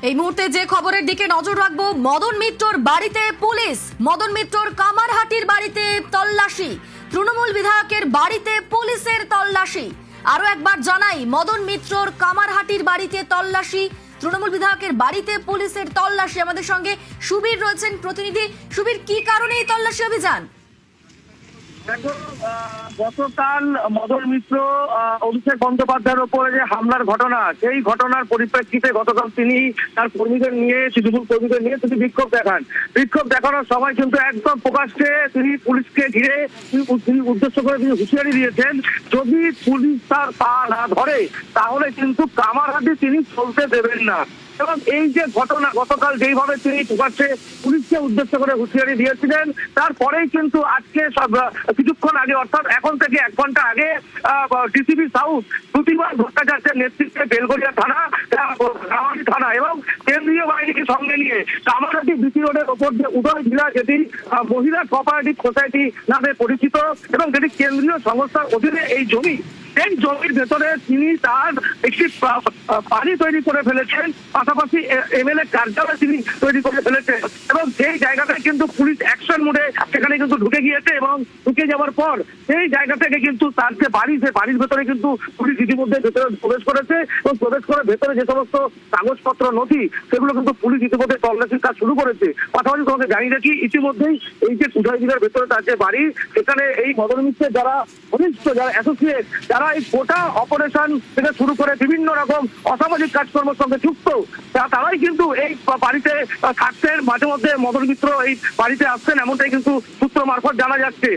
এই মুহূর্তে যে খবরের দিকে নজর রাখবো, মদন মিত্রর বাড়িতে পুলিশ, মদন মিত্রর কামারহাটির বাড়িতে তল্লাশি, তৃণমূল বিধায়কের বাড়িতে পুলিশের তল্লাশি। আরো একবার জানাই, মদন মিত্রর কামারহাটির বাড়িতে তল্লাশি, তৃণমূল বিধায়কের বাড়িতে পুলিশের তল্লাশি। আমাদের সঙ্গে সুবীর রয়েছেন প্রতিনিধি। সুবীর, কি কারণে এই তল্লাশি অভিযান? দেখো, গতকাল মদন মিত্র অভিষেক বন্দ্যোপাধ্যায়ের উপরে যে হামলার ঘটনা, সেই ঘটনার পরিপ্রেক্ষিতে গতকাল তিনি তার কর্মীদের নিয়ে, তৃণমূল কর্মীদের নিয়ে তিনি বিক্ষোভ দেখান। বিক্ষোভ দেখানোর সময় কিন্তু একদম প্রকাশ্যে তিনি পুলিশকে ঘিরে উদ্দেশ্য করে তিনি হুঁশিয়ারি দিয়েছেন, যদি পুলিশ তার পা না ধরে তাহলে কিন্তু কামারহাটি তিনি চলতে দেবেন না। এবং এই যে ঘটনা, গতকাল যেইভাবে তিনি প্রকাশ্যে পুলিশকে উদ্দেশ্য করে হুঁশিয়ারি দিয়েছিলেন, তারপরেই কিন্তু আজকে কিছুক্ষণ আগে, অর্থাৎ এখন থেকে 1 ঘন্টা আগে, ডিসিপি সাউথ প্রতিবার ভট্টাচার্যের নেতৃত্বে বেলগড়িয়া থানা, কামারহাটি থানা এবং কেন্দ্রীয় বাহিনীকে সঙ্গে নিয়ে কামারহাটি বিসি রোডের ওপর যে উদয় ভিলা, যেটি মহিলা কোঅপারেটিভ সোসাইটি নামে পরিচিত এবং যেটি কেন্দ্রীয় সংস্থার অধীনে এই জমি, এই জমির ভেতরে তিনি তার একটি বাড়ি তৈরি করে ফেলেছেন, পাশাপাশি এমএলএ কার্যালয় তিনি তৈরি করে ফেলেছেন। এবং সেই জায়গাটায় কিন্তু পুলিশ অ্যাকশন মোডে সেখানে কিন্তু ঢুকে গিয়েছে এবং ঢুকে যাওয়ার পর সেই জায়গা থেকে কিন্তু তার যে বাড়ি, সে বাড়ির ভেতরে কিন্তু পুলিশ ইতিমধ্যে ভেতরে প্রবেশ করেছে এবং প্রবেশ করে ভেতরে যে সমস্ত কাগজপত্র, নথি, সেগুলো কিন্তু পুলিশ ইতিমধ্যে তল্লাশির কাজ শুরু করেছে। পাশাপাশি তোমাকে জানিয়ে রাখি, ইতিমধ্যেই এই যে উদয় ভিলার ভেতরে তার যে বাড়ি, সেখানে এই মদন মিত্রের যারা ঘনিষ্ঠ, যারা অ্যাসোসিয়েট, যারা এই গোটা অপারেশন থেকে শুরু করে বিভিন্ন রকম অসামাজিক কাজকর্মের সঙ্গে যুক্ত, তারাই কিন্তু এই বাড়িতে থাকতেন। মাঝে মধ্যে মদন মিত্র এই বাড়িতে আসছেন, এমনটাই কিন্তু সূত্র মারফত জানা যাচ্ছে।